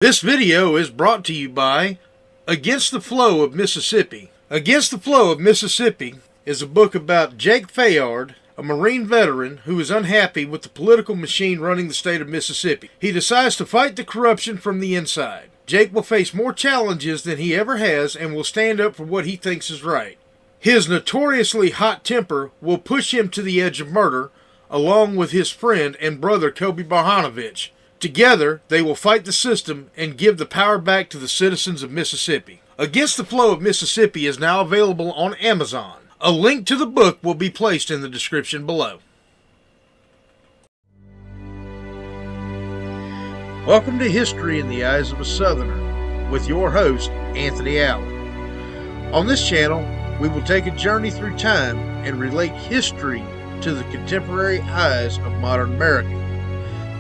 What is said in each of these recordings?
This video is brought to you by Against the Flow of Mississippi. Against the Flow of Mississippi is a book about Jake Fayard, a Marine veteran who is unhappy with the political machine running the state of Mississippi. He decides to fight the corruption from the inside. Jake will face more challenges than he ever has and will stand up for what he thinks is right. His notoriously hot temper will push him to the edge of murder, along with his friend and brother Kobe Barhanovich. Together, they will fight the system and give the power back to the citizens of Mississippi. Against the Flow of Mississippi is now available on Amazon. A link to the book will be placed in the description below. Welcome to History in the Eyes of a Southerner with your host, Anthony Allen. On this channel, we will take a journey through time and relate history to the contemporary eyes of modern America.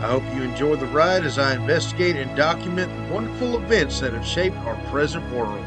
I hope you enjoy the ride as I investigate and document the wonderful events that have shaped our present world.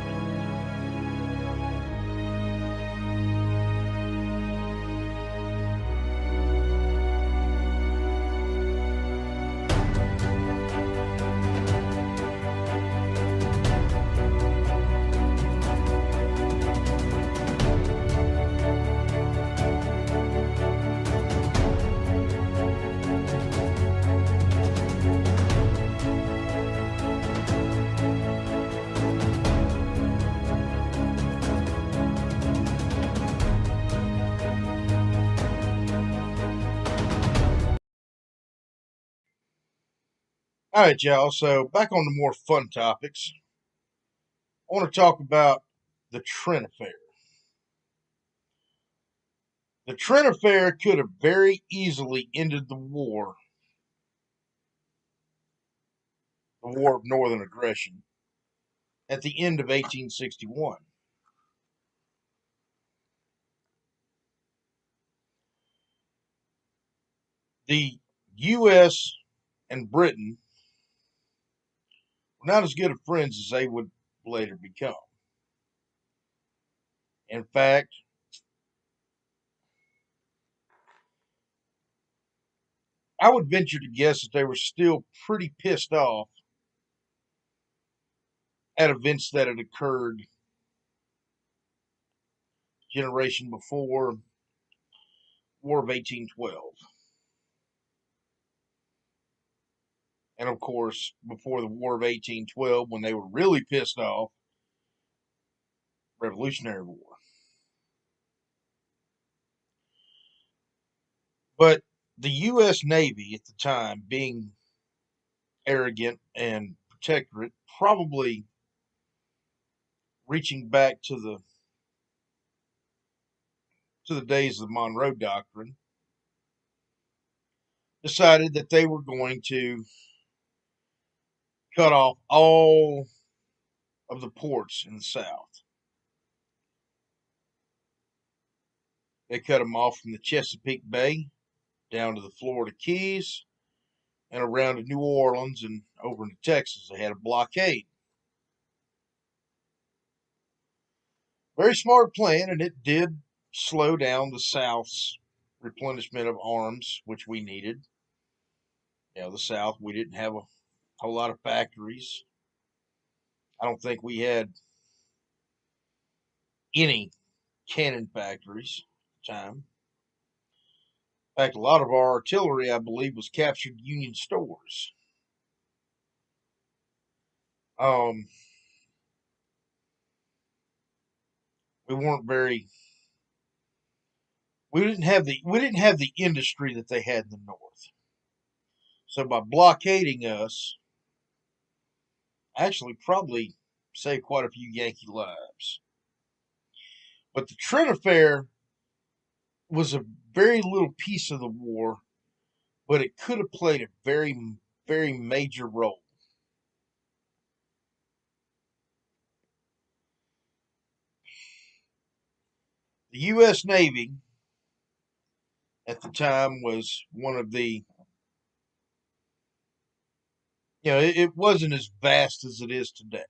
All right, y'all. So back on to more fun topics. I want to talk about the Trent Affair. The Trent Affair could have very easily ended the war of Northern Aggression, at the end of 1861. The U.S. and Britain were not as good of friends as they would later become. In fact, I would venture to guess that they were still pretty pissed off at events that had occurred generation before War of 1812. And of course, before the War of 1812, when they were really pissed off, Revolutionary War. But the U.S. Navy at the time, being arrogant and protectorate, probably reaching back to the days of the Monroe Doctrine, decided that they were going to cut off all of the ports in the South. They cut them off from the Chesapeake Bay down to the Florida Keys and around to New Orleans and over into Texas. They had a blockade. Very smart plan, and it did slow down the South's replenishment of arms, which we needed. The South, we didn't have a whole lot of factories. I don't think we had any cannon factories at the time. In fact, a lot of our artillery, I believe, was captured Union stores. We weren't very. We didn't have the industry that they had in the North. So by blockading us, actually probably saved quite a few Yankee lives. But the Trent Affair was a very little piece of the war, but it could have played a very, very major role. The U.S. Navy at the time was one of the, it wasn't as vast as it is today.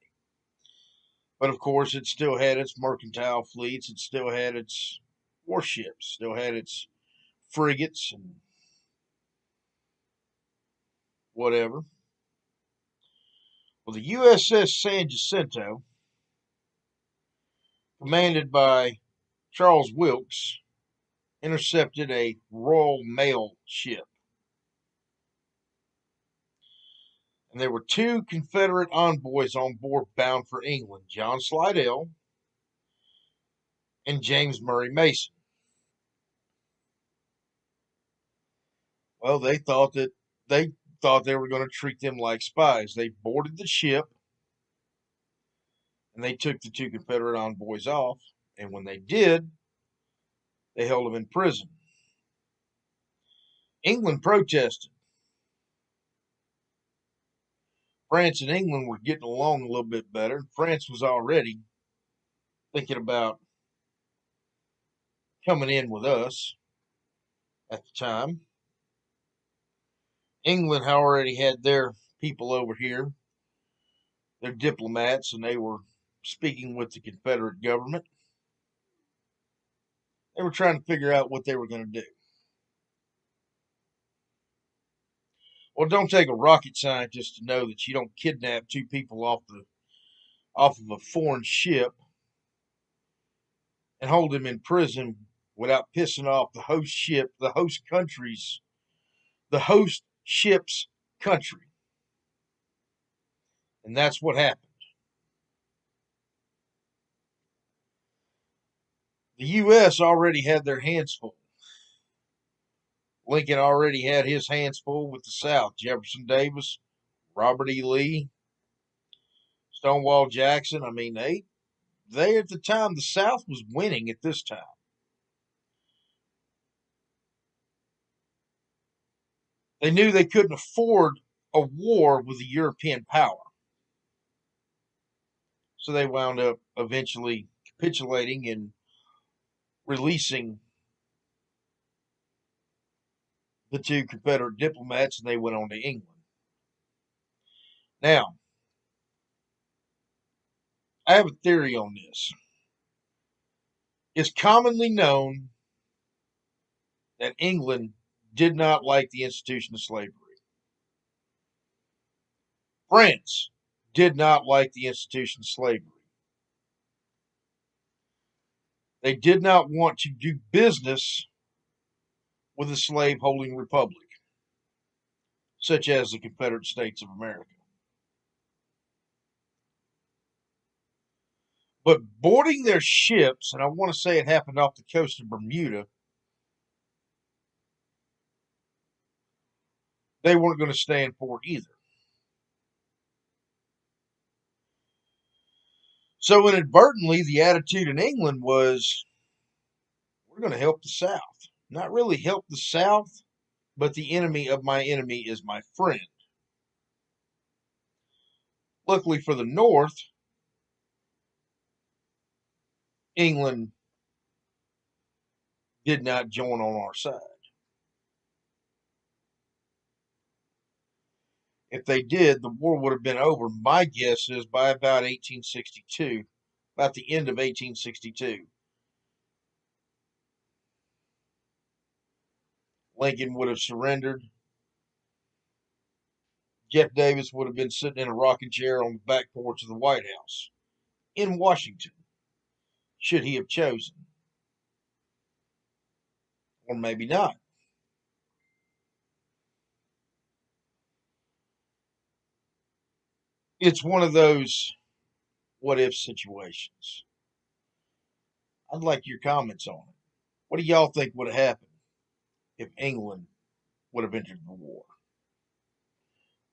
But of course, it still had its mercantile fleets, it still had its warships, still had its frigates and whatever. Well, the USS San Jacinto, commanded by Charles Wilkes, intercepted a Royal Mail ship. And there were two Confederate envoys on board bound for England, John Slidell and James Murray Mason. Well, they thought they were going to treat them like spies. They boarded the ship and they took the two Confederate envoys off. And when they did, they held them in prison. England protested. France and England were getting along a little bit better. France was already thinking about coming in with us at the time. England already had their people over here, their diplomats, and they were speaking with the Confederate government. They were trying to figure out what they were going to do. Well, it don't take a rocket scientist to know that you don't kidnap two people off of a foreign ship and hold them in prison without pissing off the host ship, the host countries, the host ship's country. And that's what happened. The U.S. already had their hands full. Lincoln already had his hands full with the South. Jefferson Davis, Robert E. Lee, Stonewall Jackson. I mean, they at the time, the South was winning at this time. They knew they couldn't afford a war with a European power. So they wound up eventually capitulating and releasing the two Confederate diplomats, and they went on to England. Now, I have a theory on this. It's commonly known that England did not like the institution of slavery. France did not like the institution of slavery. They did not want to do business with a slave-holding republic, such as the Confederate States of America. But boarding their ships, and I want to say it happened off the coast of Bermuda, they weren't going to stand for it either. So inadvertently, the attitude in England was, we're going to help the South. Not really help the South, but the enemy of my enemy is my friend. Luckily for the North, England did not join on our side. If they did, the war would have been over. My guess is by about 1862, about the end of 1862. Lincoln would have surrendered. Jeff Davis would have been sitting in a rocking chair on the back porch of the White House in Washington, should he have chosen. Or maybe not. It's one of those what if situations. I'd like your comments on it. What do y'all think would have happened if England would have entered the war?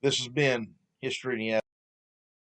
This has been History in the